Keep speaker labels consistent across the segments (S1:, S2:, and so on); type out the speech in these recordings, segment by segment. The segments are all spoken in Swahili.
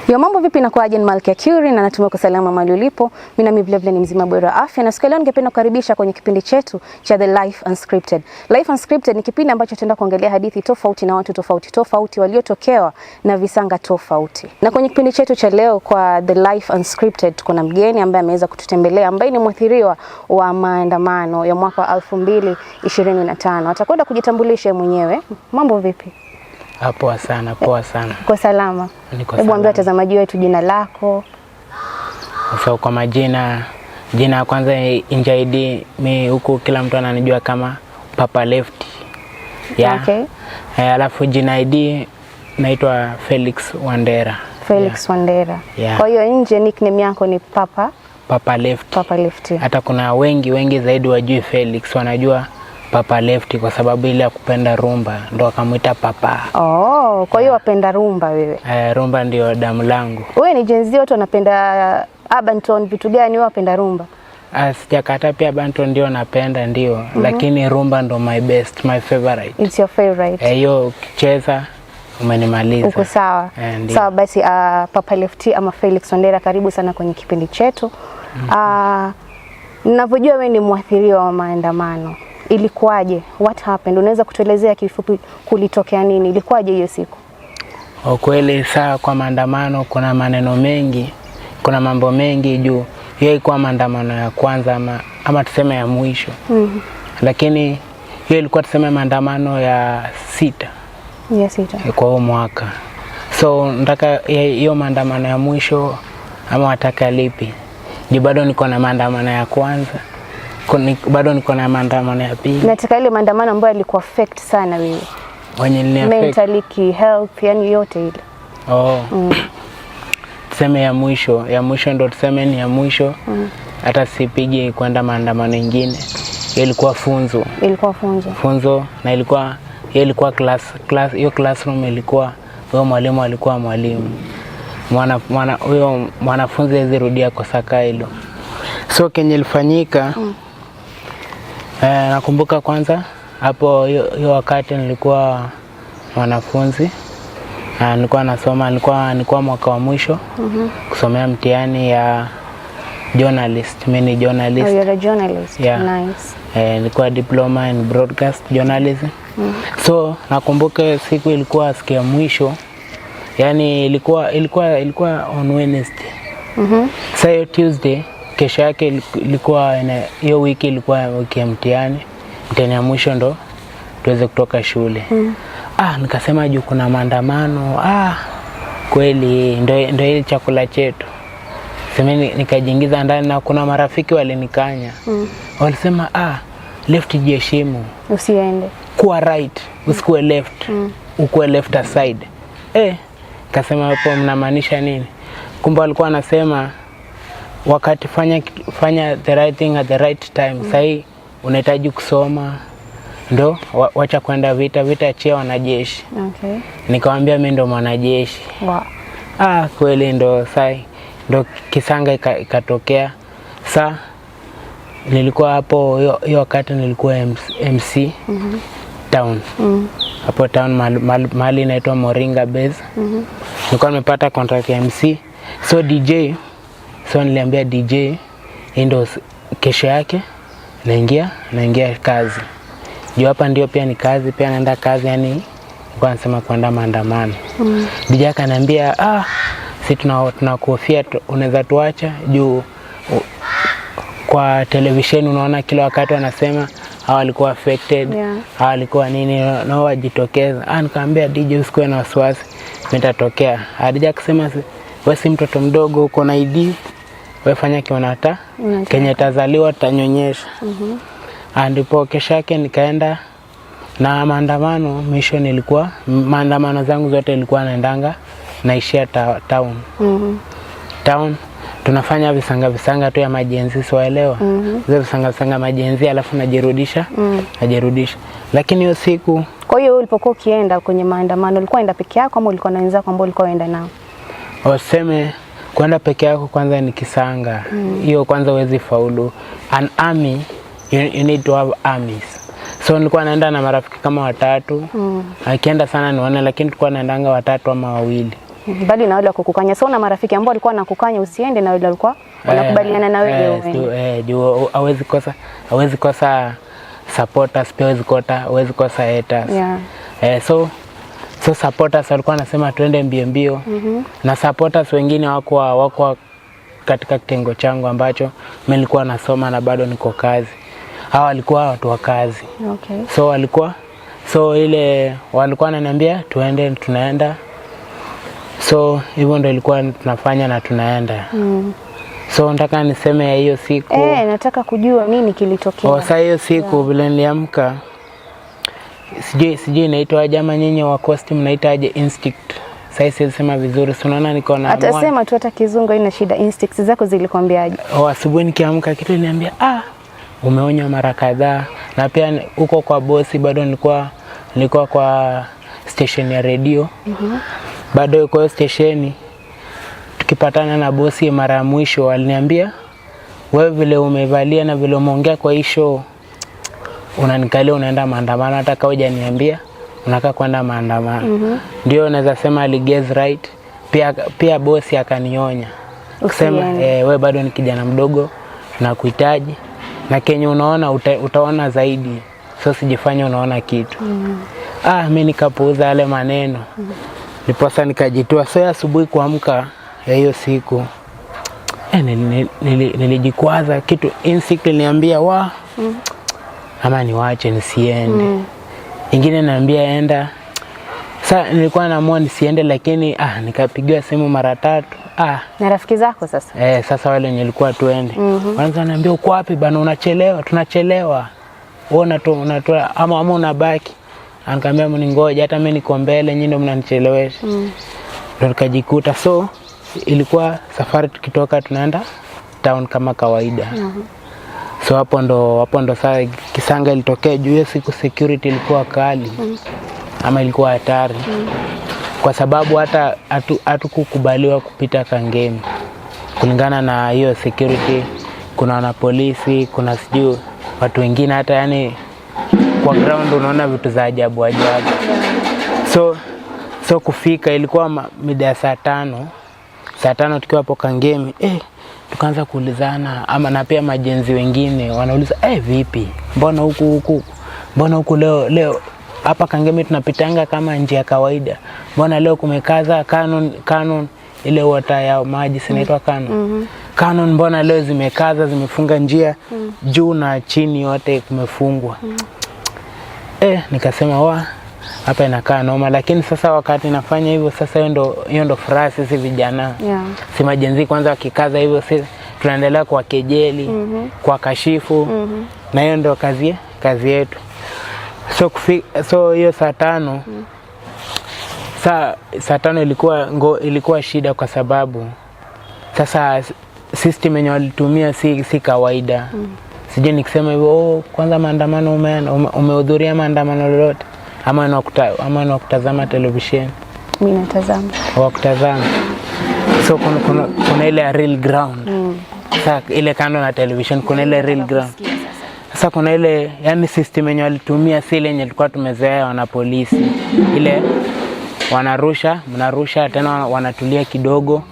S1: Yo, mambo vipi na kwaje? Ni Malkia Curie na natumai uko salama mahali ulipo. Mimi vile vile ni mzima bora afya, na siku leo ningependa kukaribisha kwenye kipindi chetu cha The Life Unscripted. Life Unscripted ni kipindi ambacho tutaenda kuangalia hadithi tofauti na watu tofauti waliotokewa na visanga tofauti. Na kwenye kipindi chetu cha leo kwa The Life Unscripted kuna mgeni ambaye ameweza kututembelea ambaye ni mwathiriwa wa maandamano ya mwaka wa 2025. Atakwenda kujitambulisha mwenyewe. Mambo vipi?
S2: Poa sana, poa sana.
S1: Kwa salama. Hebu ambia watazamaji wetu jina lako.
S2: So kwa majina, jina ya kwanza Injaidi, mi huku kila mtu ananijua kama Papa Lefty. Yeah.
S1: Okay.
S2: Alafu jina ID naitwa Felix Wandera.
S1: Felix Wandera.
S2: Yeah.
S1: Kwa hiyo nje nickname yako ni
S2: Papa Lefty.
S1: Papa Lefty.
S2: Hata kuna wengi zaidi wajui Felix, wanajua Papa Lefty kwa sababu ile ya kupenda rumba ndo akamuita Papa.
S1: Oh, kwa hiyo wapenda rumba wewe.
S2: Rumba ndio damu langu.
S1: Wewe ni Gen Z, watu wanapenda urban tone, vitu gani wewe wapenda rumba?
S2: Sijakata, pia banto ndio napenda ndio, lakini rumba ndo my best, my favorite.
S1: It's your favorite.
S2: Hiyo ukicheza umenimaliza.
S1: Uko sawa. Sawa basi, Papa Lefty ama Felix Wandera, karibu sana kwenye kipindi chetu. Ninavyojua wewe ni mwathiriwa wa maandamano. Ilikuwaje? What happened? Unaweza kutuelezea kifupi kulitokea nini? Ilikuwaje hiyo siku?
S2: Kweli saa kwa maandamano kuna maneno mengi, kuna mambo mengi juu. Hiyo ilikuwa maandamano ya kwanza ama tuseme ya mwisho. Lakini hiyo ilikuwa tuseme maandamano ya 6.
S1: Ya 6.
S2: Kwa huo mwaka. So nataka hiyo maandamano ya mwisho ama wataka lipi? Juu bado niko na maandamano ya kwanza. Bado niko na maandamano ya pili.
S1: Nataka ile maandamano ambayo ilikuwa affect sana wewe.
S2: Wenye ni affect
S1: mentally, health, yani yote ile.
S2: Tuseme ya mwisho ndo tuseme ni ya mwisho. Hata sipigi kwenda maandamano mengine. Ilikuwa funzo. Funzo na ilikuwa hiyo classroom ilikuwa huyo mwalimu alikuwa mwalimu. Huyo mwanafunzi azirudia kosa hilo. So kenye ilifanyika nakumbuka kwanza hapo hiyo wakati nilikuwa mwanafunzi, nilikuwa nasoma, nilikuwa mwaka wa mwisho kusomea mtihani ya journalist. Mimi ni journalist.
S1: Oh, you're a journalist.
S2: Yeah.
S1: Nice.
S2: Nilikuwa diploma in broadcast journalism. So nakumbuka siku ilikuwa siku ya mwisho, yani ilikuwa on Wednesday. Sasa hiyo Tuesday kesho yake ilikuwa hiyo wiki ilikuwa wiki ya mtihani ya mwisho ndo tuweze kutoka shule. Nikasema juu kuna maandamano, kweli ndo ile chakula chetu. Sema nikajiingiza ndani na kuna marafiki walinikanya. Walisema left jiheshimu.
S1: Usiende. Kuwa
S2: right, usikuwe left. Ukuwe left aside. Kasema hapo mnamaanisha nini? Kumbe walikuwa wanasema wakati fanya the right thing at the right time. Sahi unahitaji kusoma, ndo wacha kwenda vita achia wanajeshi.
S1: Okay.
S2: Nikamwambia mimi ndo mwanajeshi.
S1: Wow.
S2: Kweli ndo sahi ndo kisanga ikatokea. Sasa nilikuwa hapo hiyo wakati nilikuwa MC town. Hapo town mahali inaitwa Moringa Base. Nilikuwa nimepata contract ya MC. So DJ, niliambia DJ ndo kesho yake naingia kazi. Juu hapa ndio pia ni kazi, pia naenda kazi, yani nilikuwa nasema kwenda maandamano. DJ akaniambia si tunakuhofia, unaweza tuacha juu kwa television unaona kila wakati wanasema hawa walikuwa affected, hawa walikuwa nini, nao wajitokeza. Nikamwambia DJ usikuwe na wasiwasi, nitatokea. DJ akasema wewe si mtoto mdogo, uko na ID, wewe fanya kionata kenye tazaliwa tutanyonyesha. Ndipo kesho yake nikaenda na maandamano. Mission ilikuwa maandamano zangu zote ilikuwa naendanga naishia town. Town tunafanya visanga tu ya majenzi, siwaelewa. Zile visanga majenzi alafu najirudisha. Lakini hiyo siku,
S1: kwa hiyo ulipokuwa ukienda kwenye maandamano ulikuwa enda peke yako ama ulikuwa na wenzako ambao ulikuwa unaenda nao?
S2: Waseme kwenda peke yako kwanza ni kisanga. Hiyo kwanza huwezi faulu. An army, you need to have armies. So nilikuwa naenda na marafiki kama 3. Akienda sana nione, lakini tulikuwa naendanga 3 ama 2.
S1: Bali na wale kukukanya. So una marafiki ambao walikuwa wanakukanya usiende na wale walikuwa wanakubaliana na wewe.
S2: Juu hawezi kosa supporters, pia hawezi kosa haters. So supporters walikuwa wanasema tuende mbio. Na supporters wengine wako katika kitengo changu ambacho mimi nilikuwa nasoma na bado niko kazi. Hao walikuwa watu wa kazi. So walikuwa wananiambia tuende, tunaenda. So hivyo ndio ilikuwa tunafanya na tunaenda. So nataka niseme ya hiyo siku.
S1: Nataka kujua nini kilitokea.
S2: Sasa hiyo siku vile niliamka, sijui inaitwa jama nyinyi wa costume mnaitaje instinct. Sasa siwezi vizuri. Unaona niko na
S1: atasema tu hata kizungu haina shida. Instincts zako zilikwambiaje?
S2: Asubuhi nikiamka kitu iliniambia umeonya mara kadhaa. Na pia huko kwa bosi bado nilikuwa kwa station ya radio. Bado yuko hiyo station, tukipatana na bosi mara ya mwisho aliniambia, wewe vile umevalia na vile umeongea kwa hii show unanikalia unaenda maandamano, hata kama hujaniambia unataka kwenda maandamano. Ndio naweza sema aligez right. Pia bosi akanionya kusema wewe bado ni kijana mdogo, tunakuhitaji na Kenya unaona utaona zaidi, so sijifanye unaona kitu. Mimi nikapuuza yale maneno. Niposa nikajitoa. So asubuhi kuamka ya hiyo siku nilijikwaza, kitu instinct iliniambia ama niwache nisiende. Ingine naambia enda. Sasa nilikuwa naamua nisiende, lakini nikapigiwa simu mara 3.
S1: Na rafiki zako sasa?
S2: Sasa wale nilikuwa tuende. Wanaanza niambia uko wapi bana, unachelewa, tunachelewa. Wewe unatoa ama unabaki. Ananiambia mningoje, hata mimi niko mbele, nyinyi ndio mnanichelewesha. Ndio nikajikuta. So ilikuwa safari tukitoka tunaenda town kama kawaida. So hapo ndo saa kisanga ilitokea. Juu siku security ilikuwa kali. Ama ilikuwa hatari. Kwa sababu hata hatukukubaliwa kupita Kangemi. Kulingana na hiyo security, kuna wanapolisi, kuna sijui watu wengine, hata yani kwa ground unaona vitu za ajabu. So kufika ilikuwa mida ya saa 5 tukiwa hapo Kangemi. Tukaanza kuulizana, ama na pia majenzi wengine wanauliza vipi, mbona huku leo hapa Kangemi tunapitanga kama njia kawaida, mbona leo kumekaza canon ile water ya maji sinaitwa canon, mbona leo zimekaza, zimefunga njia juu na chini yote kumefungwa. Nikasema hapa inakaa noma. Lakini sasa wakati nafanya hivyo, sasa hiyo ndo furaha sisi vijana. Si majenzi kwanza wakikaza hivyo, sisi tunaendelea kwa kejeli, kwa kashifu. Na hiyo ndo kazi yetu. So hiyo saa 5 saa 5 ilikuwa shida, kwa sababu sasa system yenye walitumia si kawaida. Sije nikisema hivyo kwanza maandamano umehudhuria maandamano lolote ama unakutazama television?
S1: Mimi natazama.
S2: Wakutazama. So kuna ile real ground. Sasa ile kando na television kuna ile real ground. Sasa kuna ile yani system yenye walitumia si ile yenye tulikuwa tumezoea wana polisi. Ile mnarusha tena wanatulia kidogo,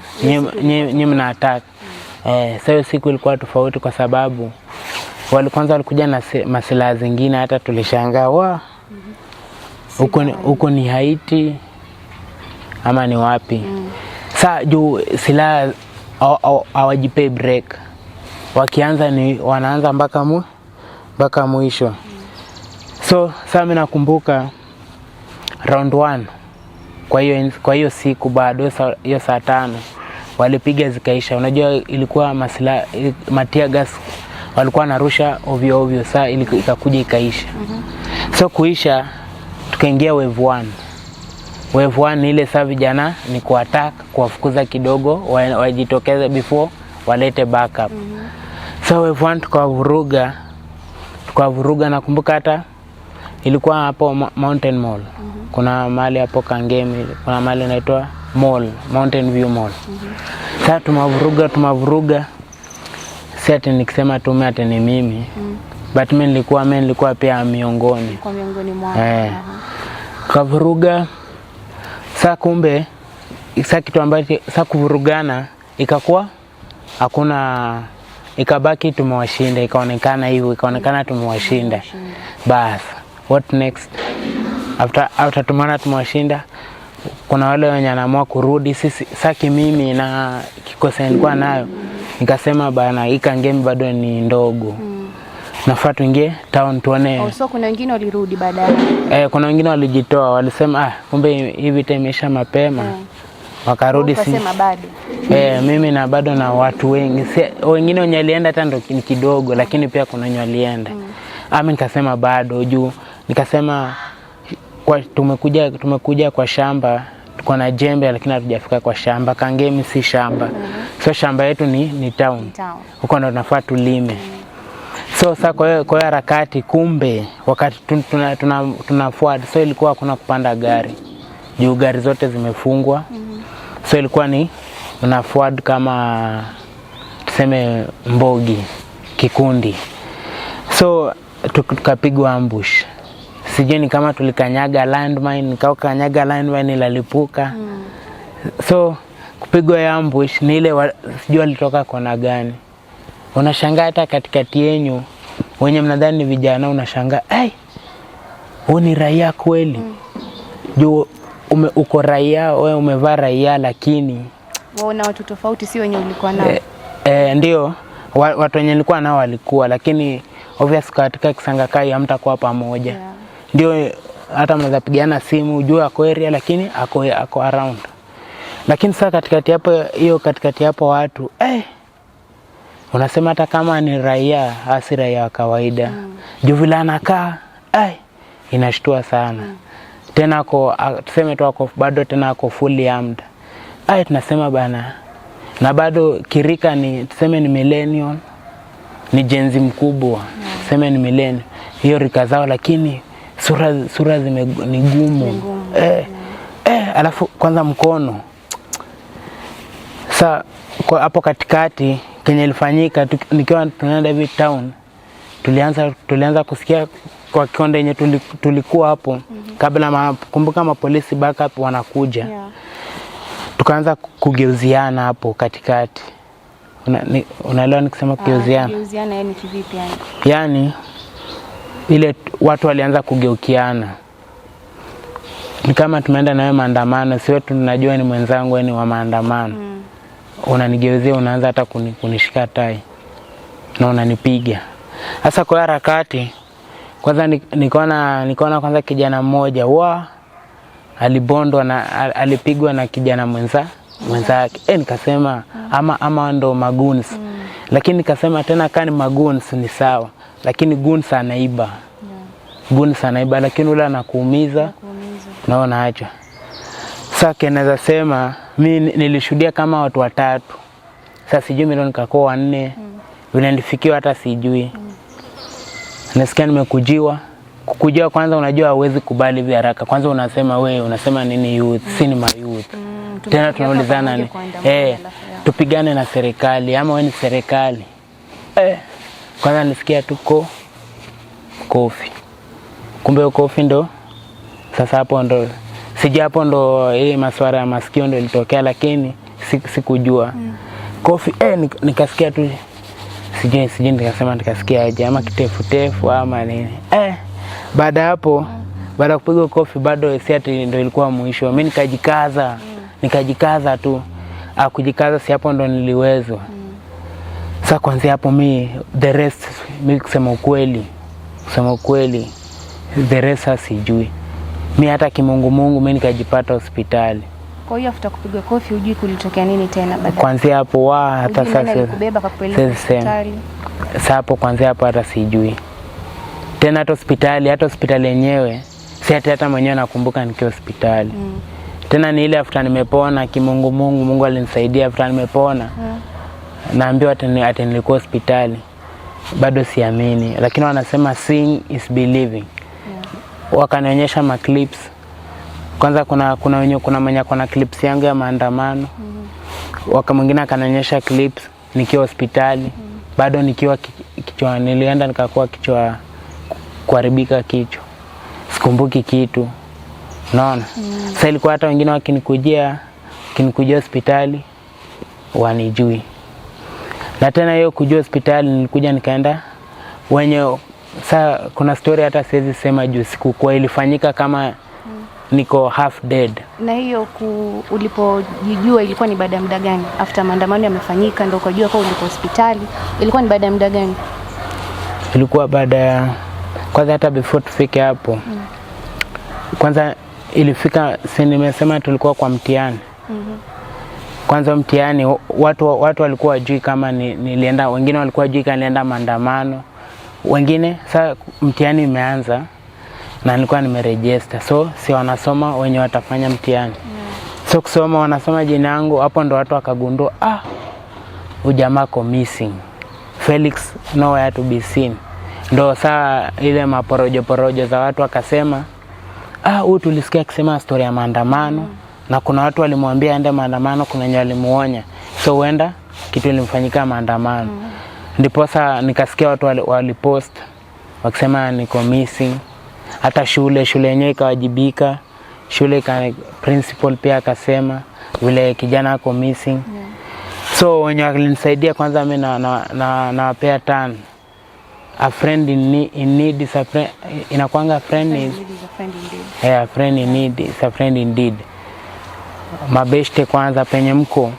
S2: nyinyi mna attack. Sasa siku ilikuwa tofauti, kwa sababu kwanza walikuja na masilaha zingine, hata tulishangaa huko ni Haiti ama ni wapi. Sasa juu silaha hawajipei break, wakianza wanaanza mpaka mwisho. So sasa mimi nakumbuka round 1 kwa hiyo siku bado hiyo saa 5 walipiga zikaisha. Unajua ilikuwa matia gas walikuwa narusha ovyo. Saa ikakuja ikaisha. So kuisha tukaingia wave 1. Wave 1 ile saa vijana ni kuattack, kuwafukuza kidogo wajitokeze before walete backup. So wave 1 tukavuruga. Nakumbuka hata ilikuwa hapo Mountain Mall. Kuna mahali hapo Kangemi, kuna mahali inaitwa Mountain View Mall. Sasa tumavuruga. Sasa nikisema ate ni mimi. But mimi nilikuwa pia miongoni.
S1: Kwa miongoni mwao.
S2: Kavuruga. Sasa kumbe sasa kitu ambacho sasa kuvurugana ikakuwa hakuna, ikabaki tumewashinda, ikaonekana hivyo, ikaonekana tumewashinda. Bas, what next? After tumeona tumewashinda, kuna wale wenye anaamua kurudi. Sasa mimi na kikosi nilikuwa nayo nikasema bana, hii game bado ni ndogo. Nafaa tuingie town tuone.
S1: So kuna wengine walirudi baadaye.
S2: Kuna wengine walijitoa, walisema kumbe hivi imeisha mapema. Wakarudi.
S1: Ukasema bado.
S2: Mimi na bado na watu wengi. Wengine wenye walienda hata ndo kidogo, lakini pia kuna wenye walienda. Mimi nikasema bado juu nikasema tumekuja kwa shamba, tuko na jembe lakini hatujafika kwa shamba. Kangemi si shamba. So shamba yetu ni town. Huko ndo tunafaa tulime. So sasa kwa harakati, kumbe wakati tunafuata, so ilikuwa hakuna kupanda gari. Juu gari zote zimefungwa. So ilikuwa ni unafuata kama tuseme mbogi, kikundi. So tukapigwa ambush. Sijui ni kama tulikanyaga landmine, kanyaga landmine ilalipuka. So kupigwa ya ambush ni ile sijui walitoka kona gani. Unashangaa hata katikati yenu wenye mnadhani ni vijana, unashangaa huyu ni raia kweli. Juu uko raia, wewe umevaa raia, lakini
S1: waona watu tofauti, si wenye ulikuwa nao.
S2: Ndio watu wenye nilikuwa nao walikuwa, lakini obvious katika Kisangakai hamtakuwa pamoja. Ndio hata mnaweza pigana simu ujue ako area, lakini ako around. Lakini sasa katikati hapo watu unasema hata kama ni raia, si raia wa kawaida. Juu vile anakaa inashtua sana. Tena tuseme tu bado tena ako fully armed. Tunasema bana, na bado kirika ni tuseme ni millennial, ni jenzi mkubwa. Tuseme ni millennial, hiyo rika zao, lakini sura ni gumu. Alafu kwanza mkono. Sasa hapo katikati kenye ilifanyika, nikiwa tunaenda hivi town, tulianza kusikia kwa kionde yenye tulikuwa hapo kabla kumbuka mapolisi backup wanakuja. Tukaanza kugeuziana hapo katikati. Unaelewa nikisema kugeuziana?
S1: Kugeuziana yani kivipi yani?
S2: Yani ile watu walianza kugeukiana. Ni kama tumeenda nawe maandamano, si wetu tunajua ni mwenzangu ni wa maandamano. Unanigeuzia, unaanza hata kunishika tai na unanipiga. Sasa kwa harakati kwanza nikaona kwanza kijana mmoja alibondwa na alipigwa na kijana mwenzake. Nikasema ama ndo maguns. Lakini nikasema tena kani maguns ni sawa, lakini guns anaiba. Guns anaiba, lakini ule anakuumiza. Naona acha. Sasa kenaweza sema mimi nilishuhudia kama watu 3. Sasa sijui mimi nikakuwa 4. Vile nilifikiwa hata sijui. Nasikia nimekujiwa. Kukujiwa kwanza, unajua huwezi kubali hivi haraka. Kwanza unasema unasema nini youth, si ni youth. Tena tunaulizana ni tupigane na serikali ama wewe ni serikali. Kwanza nisikia tuko kofi. Kumbe kofi ndo sasa hapo ndo hapo ndo masuala ya masikio ndo ilitokea, lakini sikujua. Kofi nikasikia tu sijui nikasikia aje ama kitefu ama nini. Baada hapo, baada ya kupigwa kofi bado si ati ndo ilikuwa mwisho. Mimi nikajikaza tu. Kujikaza si hapo ndo niliwezwa. Sasa kwanza hapo the rest mimi kusema ukweli the rest sijui. Mimi hata kimungu mimi nikajipata hospitali.
S1: Kwa hiyo after kupigwa kofi hujui kulitokea nini tena baadaye?
S2: Kwanza hapo hata sasa
S1: kubeba kupeleka hospitali.
S2: Sasa hapo kwanza hapo hata sijui. Tena hata hospitali yenyewe si hata mwenyewe nakumbuka nikiwa hospitali. Tena ni ile after nimepona kimungu Mungu alinisaidia after nimepona. Naambiwa ati nilikuwa hospitali. Bado siamini, lakini wanasema seeing is believing. Wakanionyesha ma clips. Kwanza kuna mwenye kuna clips yangu ya maandamano. Mwingine akanionyesha clips nikiwa hospitali. Bado nikiwa kichwa, nilienda nikakuwa kichwa kuharibika kichwa. Sikumbuki kitu. Unaona? Sasa ilikuwa hata wengine wakinikujia kinikujia hospitali wanijui. Na tena hiyo kujua hospitali nilikuja nikaenda wenye kuna story hata siwezi sema juu siku kwa ilifanyika kama niko half dead.
S1: Na hiyo ulipojijua ilikuwa ni baada ya muda gani? After maandamano yamefanyika ndio ukajua kwa uliko hospitali. Ilikuwa ni baada ya muda gani?
S2: Ilikuwa baada ya kwanza hata before tufike hapo. Kwanza ilifika nimesema tulikuwa kwa mtihani. Kwanza mtihani watu walikuwa wajui kama nilienda, wengine walikuwa wajui kama nilienda maandamano. Wengine sasa mtihani imeanza na nilikuwa nimeregister. So si wanasoma wenye watafanya mtihani. So kusoma wanasoma jina yangu, hapo ndo watu wakagundua ujamaa ko missing. Felix nowhere to be seen. Ndo saa ile maporojo za watu wakasema huyu tulisikia akisema story ya maandamano na kuna watu walimwambia aende maandamano, kuna wenye walimuonya. So huenda kitu ilimfanyika maandamano. Ndipo sasa nikasikia watu walipost wakisema niko missing. Hata shule yenyewe ikawajibika. Shule principal pia akasema vile kijana ako missing. So wenye walinisaidia kwanza mimi nawapea turn. A friend in need is a friend. Inakuanga friend is a friend in need is a friend indeed. Mabeshte kwanza penye mko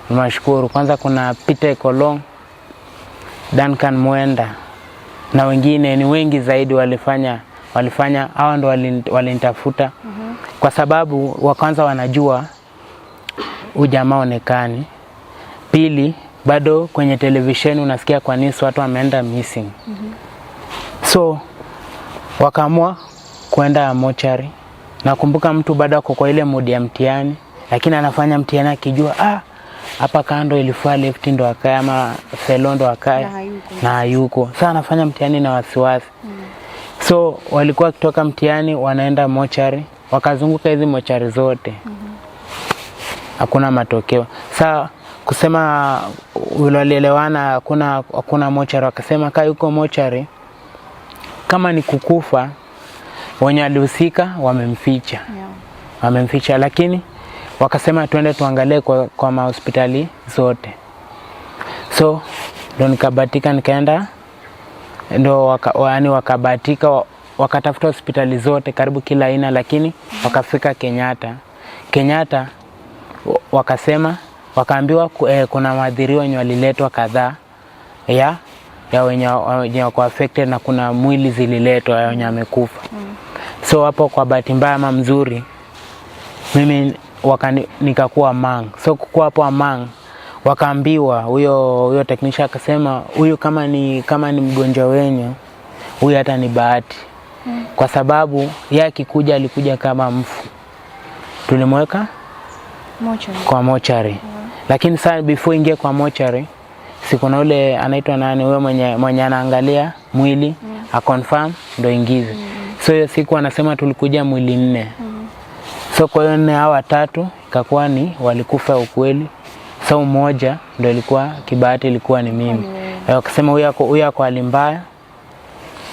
S2: nashukuru. Kwanza kuna Peter Kolong, Duncan Mwenda na wengine ni wengi zaidi walifanya hao ndo walinitafuta. Kwa sababu wa kwanza wanajua ujamaa onekani. Pili bado kwenye televisheni unasikia kwa news watu wameenda missing. So wakaamua kwenda mochari. Nakumbuka mtu bado ako kwa ile mood ya mtihani, lakini anafanya mtihani akijua hapa kando ilifaa left ndo akae ama fellow ndo akae na hayuko. Sasa anafanya mtihani na wasiwasi. So walikuwa kutoka mtihani wanaenda mochari, wakazunguka hizi mochari zote. Hakuna matokeo. Sasa kusema walielewana hakuna mochari, wakasema kaa yuko mochari kama ni kukufa wenye walihusika wamemficha. Wamemficha, lakini wakasema tuende tuangalie kwa mahospitali zote. So ndo nikabatika nikaenda, ndo wakabatika wakatafuta hospitali zote karibu kila aina, lakini wakafika Kenyatta wakasema wakaambiwa kuna maadhiriwa wenye waliletwa kadhaa ya wenye wako affected na kuna mwili zililetwa ya wenye wamekufa. So hapo kwa bahati mbaya ama mzuri mimi nikakuwa among. So kukuwa hapo among wakaambiwa huyo technician akasema huyu kama ni mgonjwa wenyu huyu hata ni bahati. Kwa sababu yeye akikuja alikuja kama mfu. Tulimweka kwa mochari. Lakini sasa before ingie kwa mochari siku na ule anaitwa nani huyo mwenye anaangalia mwili confirm ndo ingize. So hiyo siku anasema tulikuja mwili 4. So kwa hiyo 4 hawa 3 ikakuwa ni walikufa ukweli. So mmoja ndo ilikuwa kibahati, ilikuwa ni mimi. Wakasema huyu ako hali mbaya,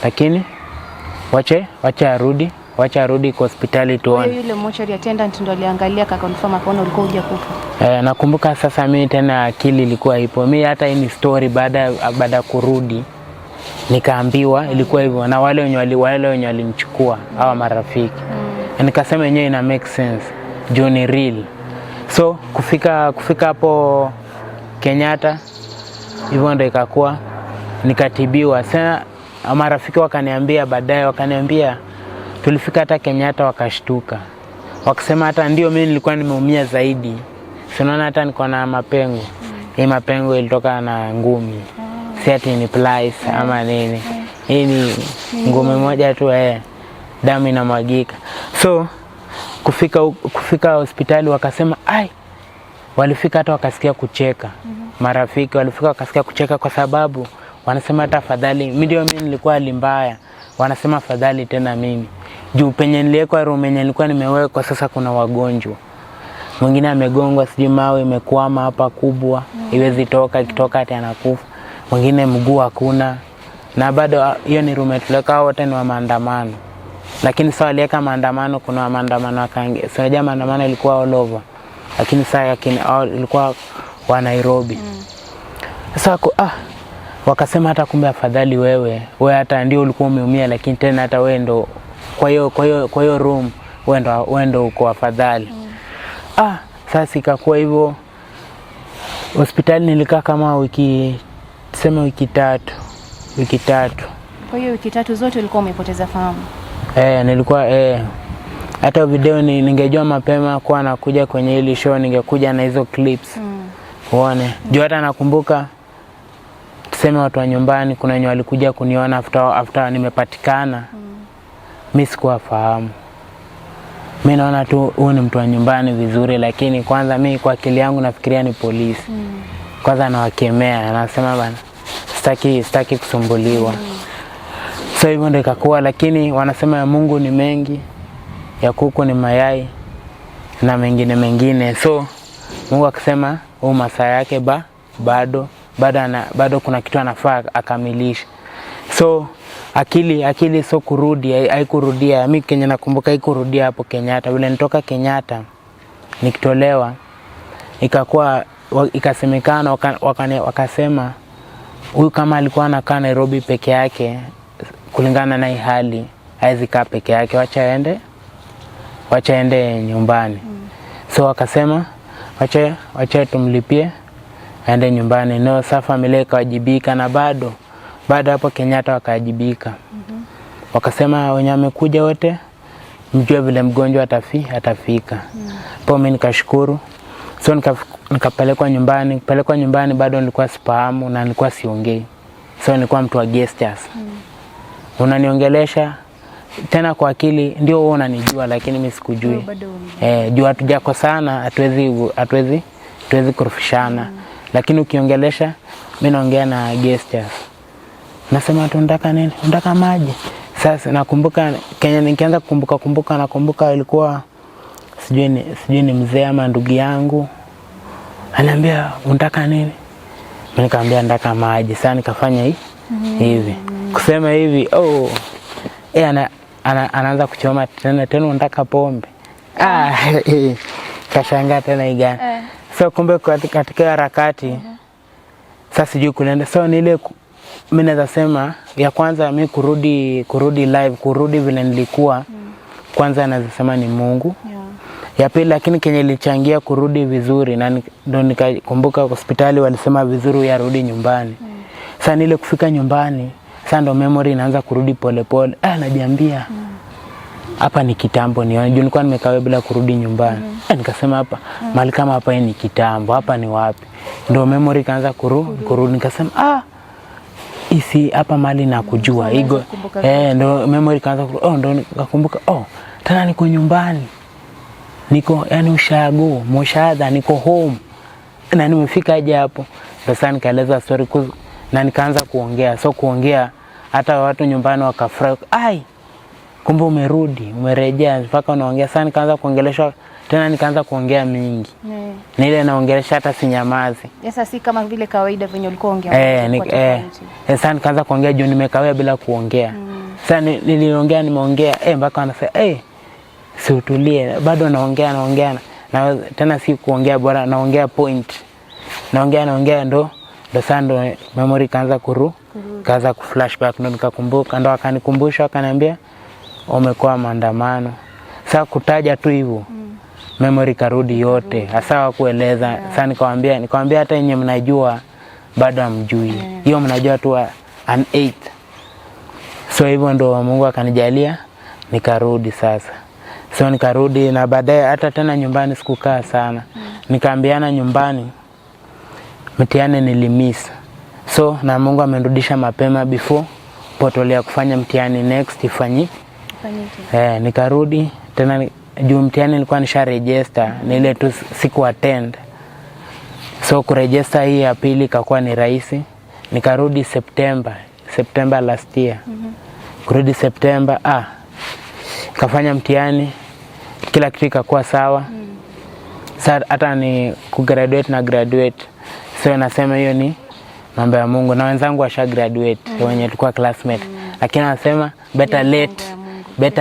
S2: lakini wacha arudi kwa hospitali tuone.
S1: Yule mortuary attendant ndo aliangalia akakonfirm akaona ulikuwa hujakufa.
S2: Nakumbuka sasa mimi tena akili ilikuwa ipo. Mimi hata hii ni story baada kurudi nikaambiwa ilikuwa hivyo na wale wenye walinichukua hawa marafiki. Nikasema yenyewe ina make sense. Johnny real. So kufika hapo Kenyatta hivyo ndo ikakuwa nikatibiwa. Sasa marafiki wakaniambia baadaye tulifika hata Kenyatta wakashtuka. Wakasema hata ndio mimi nilikuwa nimeumia zaidi. Sinaona hata niko na mapengo. Hii mapengo ilitoka na ngumi. Si ati ni plies ama nini. Hii ni ngumi moja tu damu inamwagika. So kufika hospitali wakasema walifika hata wakasikia kucheka. Marafiki walifika wakasikia kucheka kwa sababu wanasema hata afadhali mimi nilikuwa hali mbaya. Wanasema afadhali tena mimi. Juu penye niliwekwa room yenye nilikuwa nimewekwa sasa kuna wagonjwa. Mwingine amegongwa sijui mawe imekwama hapa kubwa, iwezi toka, ikitoka hata anakufa. Mwingine mguu hakuna. Na bado hiyo ni room tuleka wote ni wa maandamano. Lakini sasa waliweka maandamano, kuna maandamano akaangia. So unajua maandamano ilikuwa all over. lakini saa ilikuwa wa Nairobi. Sasa wakasema hata kumbe afadhali wewe hata ndio ulikuwa umeumia, lakini tena hata wewe ndo kwa hiyo room wewe ndo uko afadhali. Sasa ikakuwa hivyo. Hospitali nilikaa kama wiki 3.
S1: Kwa hiyo wiki 3 zote ulikuwa umepoteza fahamu?
S2: Nilikuwa hata video ningejua mapema kwa nakuja kwenye hili show, ningekuja na hizo clips. Uone. Juu hata nakumbuka tuseme watu wa nyumbani kuna wenye walikuja kuniona after nimepatikana. Mimi sikuwafahamu. Mimi naona tu huyu ni mtu wa nyumbani vizuri, lakini kwanza mimi kwa akili yangu nafikiria ni polisi. Kwanza nawakemea, anasema bana sitaki kusumbuliwa. So hivyo ndio ikakuwa, lakini wanasema ya Mungu ni mengi, ya kuku ni mayai na mengine. So Mungu akisema masaa yake bado kuna kitu anafaa akamilisha. So akili so kurudi, haikurudia. Mimi Kenya nakumbuka haikurudia hapo Kenyatta. Vile nitoka Kenyatta nikitolewa, ikakuwa ikasemekana wakasema huyu kama alikuwa anakaa Nairobi peke yake kulingana na hali haizi kaa peke yake, wacha ende nyumbani. So wakasema wacha tumlipie aende nyumbani. No, sasa familia ikawajibika, na bado hapo Kenyatta wakajibika. Wakasema wenye amekuja wote mjue vile mgonjwa atafika. Hapo mimi nikashukuru. So nikapelekwa nyumbani, bado nilikuwa sifahamu na nilikuwa siongei. So nilikuwa mtu wa gestures. Unaniongelesha tena kwa akili ndio wewe unanijua, lakini mimi sikujui. Juu hatujako sana, hatuwezi kurufishana. Lakini ukiongelesha mimi naongea na gestures. Nasema tunataka nini? Tunataka maji. Sasa nakumbuka Kenya, nikianza nakumbuka ilikuwa sijui ni mzee ama ndugu yangu. Ananiambia unataka nini? Mimi nikamwambia nataka maji. Sasa nikafanya hivi. Kusema hivi, anaanza kuchoma tena unataka pombe. Kashangaa tena igani. So kumbe katika harakati sasa sijui kunaenda. So ni ile mimi naweza sema ya kwanza mimi kurudi live, kurudi vile nilikuwa. Kwanza naweza sema ni Mungu. Ya pili, lakini Kenya ilichangia kurudi vizuri, na ndo nikakumbuka hospitali walisema vizuri yarudi nyumbani. Sasa nile kufika nyumbani, sasa ndo memory inaanza kurudi polepole. Najiambia hapa ni kitambo, nilikuwa nimekaa bila kurudi nyumbani. Nikasema hapa mahali kama hapa ni kitambo, hapa ni wapi? Ndo memory kaanza kurudi. Nikasema isi hapa mahali na kujua igo. Ndo memory kaanza kurudi. Ndo nikakumbuka tena niko nyumbani. Niko ushago, moshadha, niko home. Na nimefika aje hapo. Sasa nikaeleza story na nikaanza kuongea. So kuongea hata watu nyumbani wakafurahi. Kumbe umerejea mpaka unaongea. Sasa nikaanza kuongelesha tena, nikaanza kuongea mingi. Na ile naongelesha hata sinyamazi.
S1: Sasa si kama vile kawaida venye ulikuwa ongea.
S2: Sasa nikaanza kuongea juu nimekawia bila kuongea. Sasa niliongea nimeongea mpaka anasema si utulie, bado naongea na tena si kuongea bora, naongea point. Naongea ndo sasa ndo memory kaanza kaanza kuflashback, ndo nikakumbuka, ndo akanikumbusha, akaniambia umekuwa maandamano. Sasa kutaja tu hivyo memory karudi yote, hasa wakueleza. Sasa nikamwambia hata yenye mnajua bado hamjui. Hiyo mnajua tu an 8. So hivyo ndo Mungu akanijalia nikarudi sasa. So nikarudi, na baadaye hata tena nyumbani sikukaa sana. Nikaambiana nyumbani mtihani nilimiss. So na Mungu amenirudisha mapema before portal ya kufanya mtihani next ifanyike. Nikarudi tena juu mtihani nilikuwa nisha register, ni ile tu siku attend. So kuregister hii ya pili ikakuwa ni rahisi. Nikarudi September last year. Kurudi September kafanya mtihani, kila kitu ikakuwa sawa. Sasa hata ni graduate. So nasema hiyo ni mambo ya Mungu, na wenzangu washa graduate wenye tulikuwa classmate. Lakini anasema better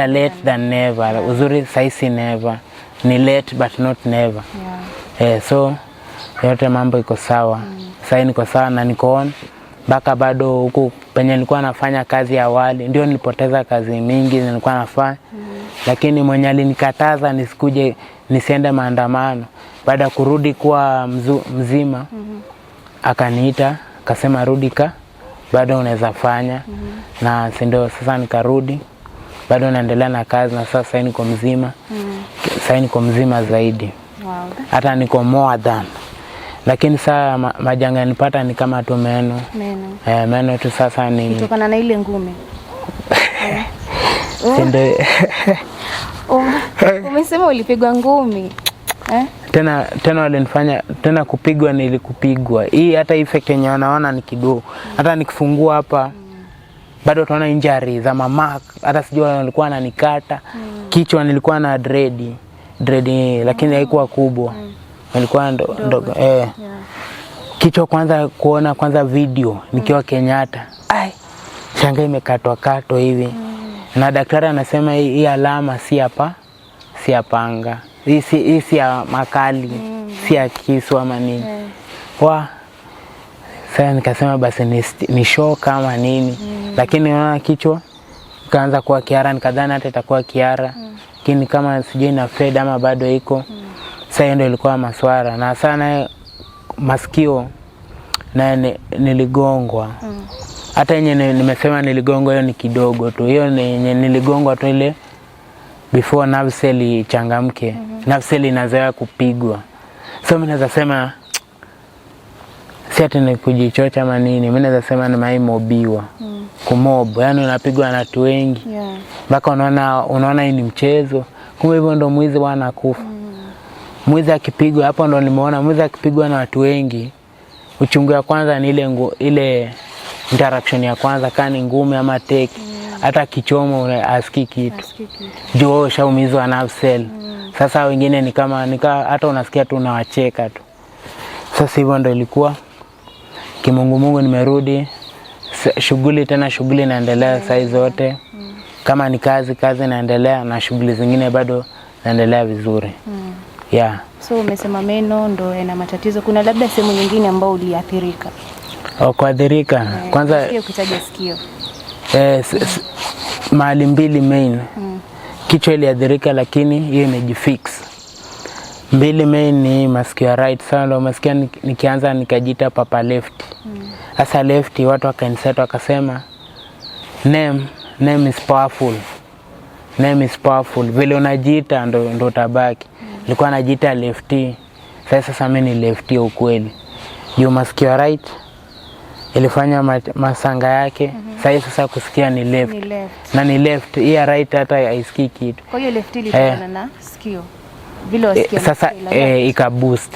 S2: late than never. Uzuri saisi never. Ni late but not never. So yote mambo iko sawa. Sasa niko sawa na niko on. Baka bado huku penye nilikuwa nafanya kazi ya awali ndio nilipoteza kazi mingi nilikuwa nafanya. Lakini mwenye alinikataza nisikuje nisiende maandamano, baada kurudi kuwa mzima akaniita akasema rudi bado unaweza fanya. Na ndio sasa nikarudi, bado naendelea na kazi na sasa niko mzima. Sasa niko mzima zaidi.
S1: Wow.
S2: Hata niko more than. Lakini saa majanga yanipata ni kama tu meno. Meno tu sasa ni
S1: kutokana na ile ngumi. Umesema ulipigwa ngumi.
S2: Tena walinifanya tena kupigwa, nilikupigwa. Hii hata effect yenye wanaona ni kidogo. Hata nikifungua hapa bado tunaona injury za mamak. Hata sijui walikuwa wananikata. Kichwa nilikuwa na dread lakini haikuwa kubwa. Nilikuwa ndogo. Kichwa kuona video nikiwa Kenyatta. Shanga imekatwa hivi. Na daktari anasema hii alama si ya panga. Hii si ya makali, si ya kisu ama nini. Sasa nikasema basi ni shock ama nini. Lakini unaona kichwa kaanza kuwa kiara, nikadhani hata itakuwa kiara. Lakini kama sijui na fed ama bado iko. Sasa ndio ilikuwa maswara. Na sana masikio na niligongwa. Hata yenye nimesema niligongwa hiyo ni kidogo tu. Hiyo yenye niligongwa tu ile before nerve cell ichangamke. Nerve cell inazoea kupigwa. So mimi naweza sema si ati ni kujichocha ama nini. Mimi naweza sema ni maimobiwa. Kumob, yani unapigwa na watu wengi. Mpaka unaona hii ni mchezo. Kumbe hivyo ndo mwizi wanakufa. Mwizi akipigwa, hapo ndo nimeona mwizi akipigwa na watu wengi. Uchungu ya kwanza ni ile interaction ya kwanza, kani ngumi ama teki. Hata kichomo asikii kitu. Juu shaumizwa nerve cell. Sasa wengine ni kama hata unasikia tu unawacheka tu. Sasa hivyo ndo ilikuwa. Kimungu nimerudi. Shughuli inaendelea saa zote. Kama ni kazi inaendelea na shughuli zingine bado naendelea vizuri.
S1: So umesema meno ndo yana matatizo. Kuna labda sehemu nyingine ambao uliathirika?
S2: Kuathirika. Kwanza
S1: ukitaja sikio.
S2: Mahali mbili main. Kichwa iliathirika lakini hiyo imejifix. Mbili main ni masikio ya right. Sasa ndo umesikia nikianza nikajita papa left. Sasa left watu wakaniset wakasema name is powerful. Name is powerful. Vile unajiita ndo tabaki. Nilikuwa najiita lefty. Sasa mimi ni lefty ukweli. Juu masikio ya right ilifanya masanga yake. Sasa kusikia ni left. Na ni left. Hii ya right hata haisikii kitu.
S1: Kwa hiyo left ilitokana na sikio. Vile wasikia.
S2: Sasa ikaboost.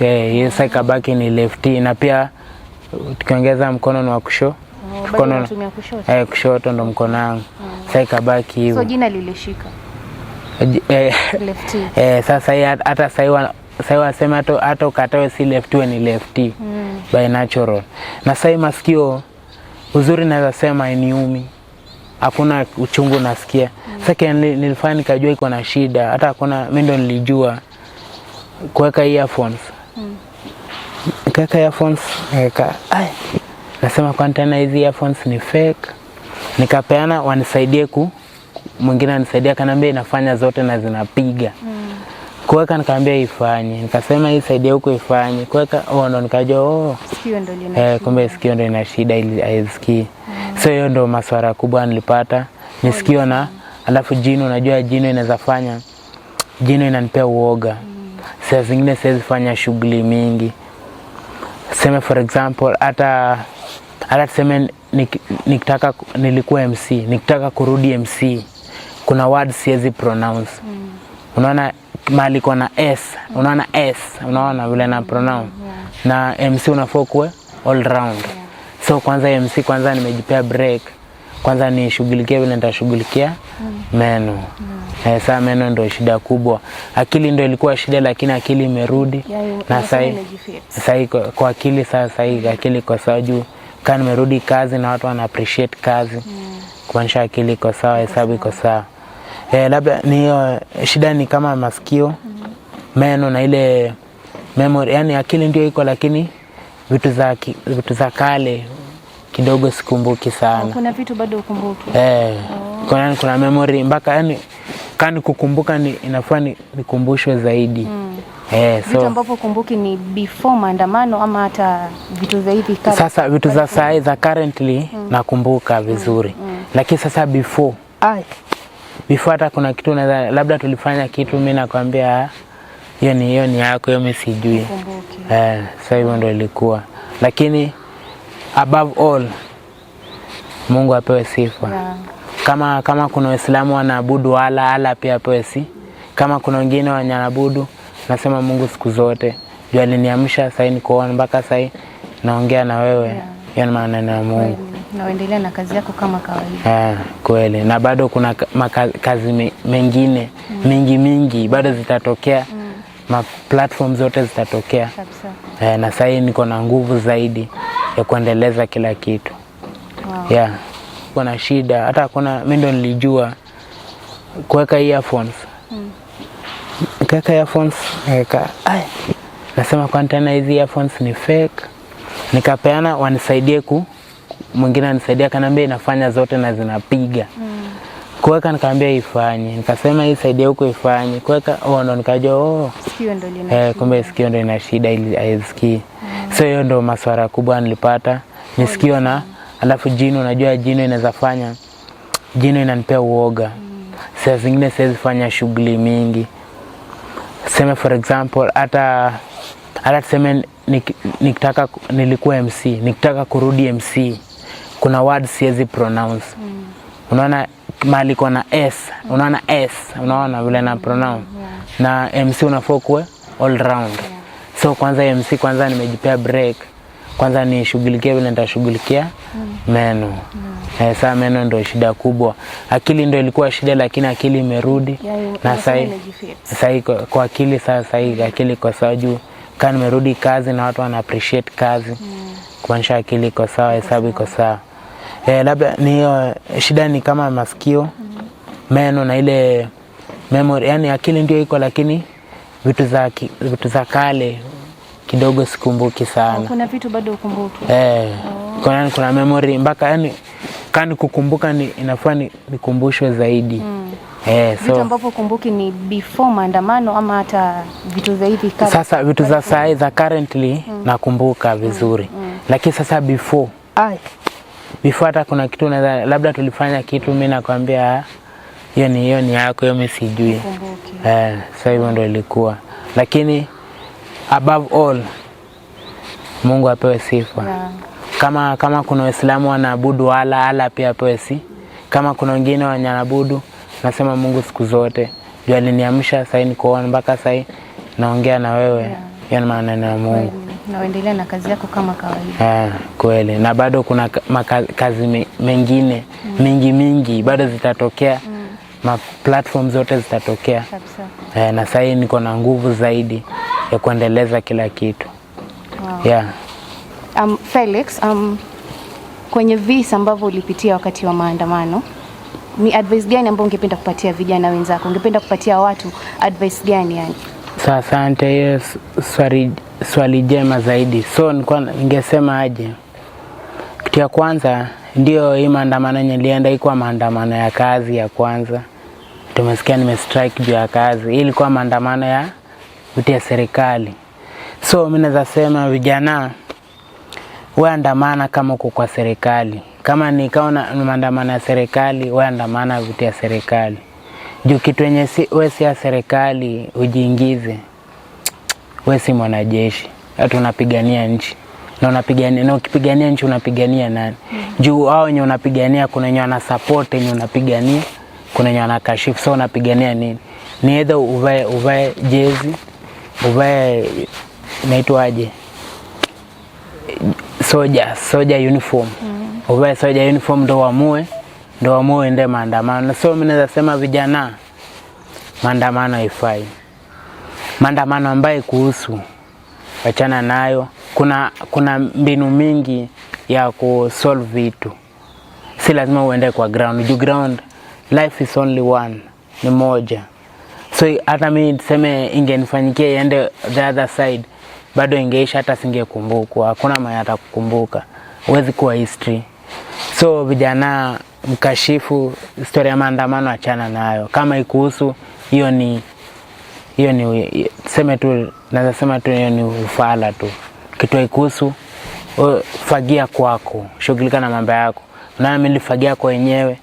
S2: Sasa ikabaki ni lefty. Na pia tukiongeza mkono ni wa kushoto.
S1: Mkono unatumia kushoto.
S2: Kushoto ndo mkono wangu. Sasa ikabaki hivyo.
S1: So jina lilishika. Lefty.
S2: Sasa hata sasa wasema hata ukatawe si lefty ni lefty. By natural. Na sasa masikio uzuri naweza sema iniumi. Hakuna uchungu nasikia. Sasa nilifanya nikajua iko na shida. Hata hakuna mimi ndo nilijua kuweka earphones. Nikaweka earphones nasema kwa tena hizi earphones ni fake. Nikapeana wanisaidie mwingine anisaidia kanambia inafanya zote na zinapiga. Kuweka nikamwambia ifanye. Nikasema hii saidia huko ifanye. Kuweka ndo nikajua
S1: sikio ndo lina
S2: kumbe sikio ndo ina shida ili haisikii. So hiyo ndo maswara kubwa nilipata. Ni sikio na alafu jino, unajua jino inaweza fanya jino inanipea uoga. Saa zingine siwezi fanya shughuli mingi. Sema for example hata tuseme nilikuwa MC, nikitaka kurudi MC kuna words siwezi pronounce. Unaona mali kuna S, unaona S, unaona vile na pronounce. Na MC unafaa kuwe all round. So kwanza MC nimejipea break. Kwanza nishughulikie vile nitashughulikia meno. Sasa meno ndio shida kubwa. Akili ndio ilikuwa shida lakini akili imerudi. Na sasa kwa akili sasa akili kwa sawa juu kama nimerudi kazi na watu wana appreciate kazi. Kuanisha akili iko sawa, hesabu iko sawa. Labda ni shida ni kama masikio, meno na ile memory, yani akili ndio iko lakini vitu za kale kidogo sikumbuki sana.
S1: Kuna vitu bado ukumbuki?
S2: Kuna memory mpaka yani kani kukumbuka inafaa nikumbushwe zaidi.
S1: Vitu ambavyo ukumbuki ni before maandamano ama hata vitu za hivi kama
S2: sasa vitu za saa za currently nakumbuka vizuri. Lakini sasa before hata kuna kitu labda tulifanya kitu mimi nakwambia hiyo ni yako, hiyo mimi sijui. Sasa hivyo ndio ilikuwa. Lakini above all Mungu apewe sifa. Kama kuna Waislamu wanaabudu Allah pia apewe sifa. Kama kuna wengine wanaabudu, nasema Mungu siku zote. Jua aliniamsha sasa niko mpaka sasa naongea na wewe. Yaani maneno ya Mungu.
S1: Naendelea na kazi yako kama kawaida.
S2: Kweli. Na bado kuna kazi mengine mingi bado zitatokea. Platform zote zitatokea. Na sasa niko na nguvu zaidi ya kuendeleza kila kitu. Kuna shida hata mimi ndo nilijua kuweka earphones. Kaka earphones nasema kwa tena hizi earphones ni fake. Nikapeana wanisaidie mwingine anisaidia kanambia inafanya zote na zinapiga. Kuweka nikamwambia ifanye. Nikasema hii saidia huko ifanye. Kuweka ndo nikajua
S1: sikio ndo lina.
S2: Kumbe sikio ndo ina shida ili haisikii. So hiyo ndo maswara kubwa nilipata. Ni sikio na alafu jino, unajua jino inaweza fanya jino inanipea uoga. Saa zingine siwezi fanya shughuli mingi. Sema for example hata tuseme nilikuwa MC, nikitaka kurudi MC kuna words siwezi pronounce. Unaona mali kuna S, unaona S, unaona vile na pronounce. Na MC unafaa kuwe all round. So kwanza MC kwanza nimejipea break. Kwanza nishughulikie vile nitashughulikia meno. Sasa meno ndio shida kubwa. Akili ndio ilikuwa shida lakini akili imerudi. Na sasa kwa akili sasa akili kwa sawa juu. Kama nimerudi kazi na watu wana appreciate kazi. Kuanisha akili iko sawa, hesabu iko sawa. Labda ni shida ni kama masikio, meno na ile memory, yani akili ndio iko lakini vitu za kale kidogo sikumbuki sana.
S1: Kuna vitu bado ukumbuki?
S2: Kuna memory mpaka yani kani kukumbuka inafaa nikumbushwe zaidi.
S1: Vitu ambavyo ukumbuki ni before maandamano ama hata vitu za hivi kama
S2: sasa vitu za saa za currently nakumbuka vizuri. Lakini sasa before hata kuna kitu labda tulifanya kitu mimi nakwambia hiyo ni yako, hiyo mimi sijui. Sasa hivyo ndio ilikuwa. Lakini above all Mungu apewe sifa. Kama kuna Waislamu wanaabudu Allah pia apewe sifa. Kama kuna wengine wanaabudu, nasema Mungu siku zote. Jua aliniamsha sasa niko mpaka sasa naongea na wewe. Yaani maneno ya Mungu.
S1: Naendelea na kazi yako kama kawaida.
S2: Kweli. Na bado kuna kazi mengine mingi bado zitatokea. Platform zote zitatokea. Na sasa niko na nguvu zaidi ya kuendeleza kila kitu.
S1: Felix, kwenye visa ambavyo ulipitia wakati wa maandamano, ni advice gani ambayo ungependa kupatia vijana wenzako? Ungependa kupatia watu advice gani yani?
S2: Asante, hiyo swali jema zaidi. So ningesema aje. Kitu ya kwanza ndio hii maandamano nilienda ilikuwa maandamano ya kazi ya kwanza. Tumesikia nimestrike juu ya kazi. Hii ilikuwa maandamano ya kutia serikali. So mimi naweza sema vijana waandamana kama uko kwa serikali. Kama nikaona maandamano ya serikali, waandamana kutia serikali. Juu kitu yenye wewe si ya serikali ujiingize. Wewe si mwanajeshi. Hata unapigania nchi. Na ukipigania nchi unapigania nani? Juu hao wenye unapigania kuna wenye wana support wenye unapigania, kuna wenye wanakashifu. So unapigania nini? Ni either uvae jezi, uvae inaitwaje? Soja uniform. Uvae soja uniform ndo uamue ende maandamano. So mimi naweza sema vijana maandamano haifai. Maandamano ambaye kuhusu achana nayo. Kuna mbinu mingi ya kusolve vitu. Si lazima uende kwa ground. Juu ground life is only one, ni moja. So hata mimi niseme ingenifanyikia iende the other side, bado ingeisha, hata singekumbukwa. Hakuna mwenye atakukumbuka, huwezi kuwa history. So vijana mkashifu historia ya maandamano, achana nayo. Kama ikuhusu, hiyo ni sema tu, naweza sema tu hiyo ni ufala tu. Kitu ikuhusu, fagia kwako, shughulika na mambo yako. Na mimi nilifagia kwa wenyewe,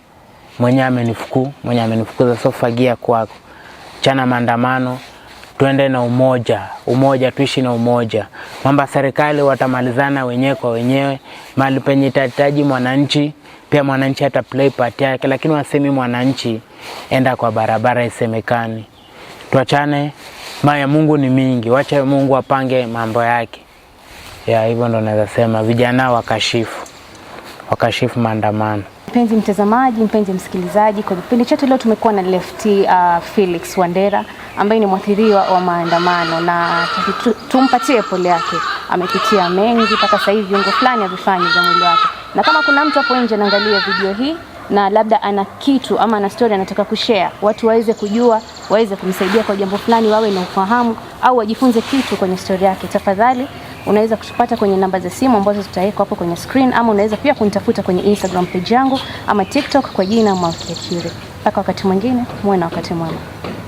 S2: mwenye amenifukuza, so fagia kwako. Chana maandamano, tuende na umoja, tuishi na umoja. Mambo serikali watamalizana wenyewe kwa wenyewe, mahali penye itahitaji mwananchi, pia mwananchi ata play part yake, lakini wasemi mwananchi enda kwa barabara isemekani. Tuachane, ya Mungu ni mingi, wacha Mungu apange mambo yake. Hivyo ndo naweza sema vijana wakashifu maandamano.
S1: Mpenzi mtazamaji, mpenzi msikilizaji, kwa kipindi chetu leo tumekuwa na Lefty Felix Wandera ambaye ni mwathiriwa wa maandamano, na tumpatie pole yake. Amepitia mengi mpaka sasa hivi viungo fulani havifanyi za mwili wake. Na kama kuna mtu hapo nje anaangalia video hii na labda ana kitu ama ana story anataka kushare, watu waweze kujua, waweze kumsaidia kwa jambo fulani, wawe na ufahamu au wajifunze kitu kwenye story yake, tafadhali unaweza kutupata kwenye namba za simu ambazo tutaweka hapo kwenye screen, ama unaweza pia kunitafuta kwenye Instagram page yangu ama TikTok kwa jina Malkia Curie. Mpaka wakati mwingine, muwe na wakati mwema.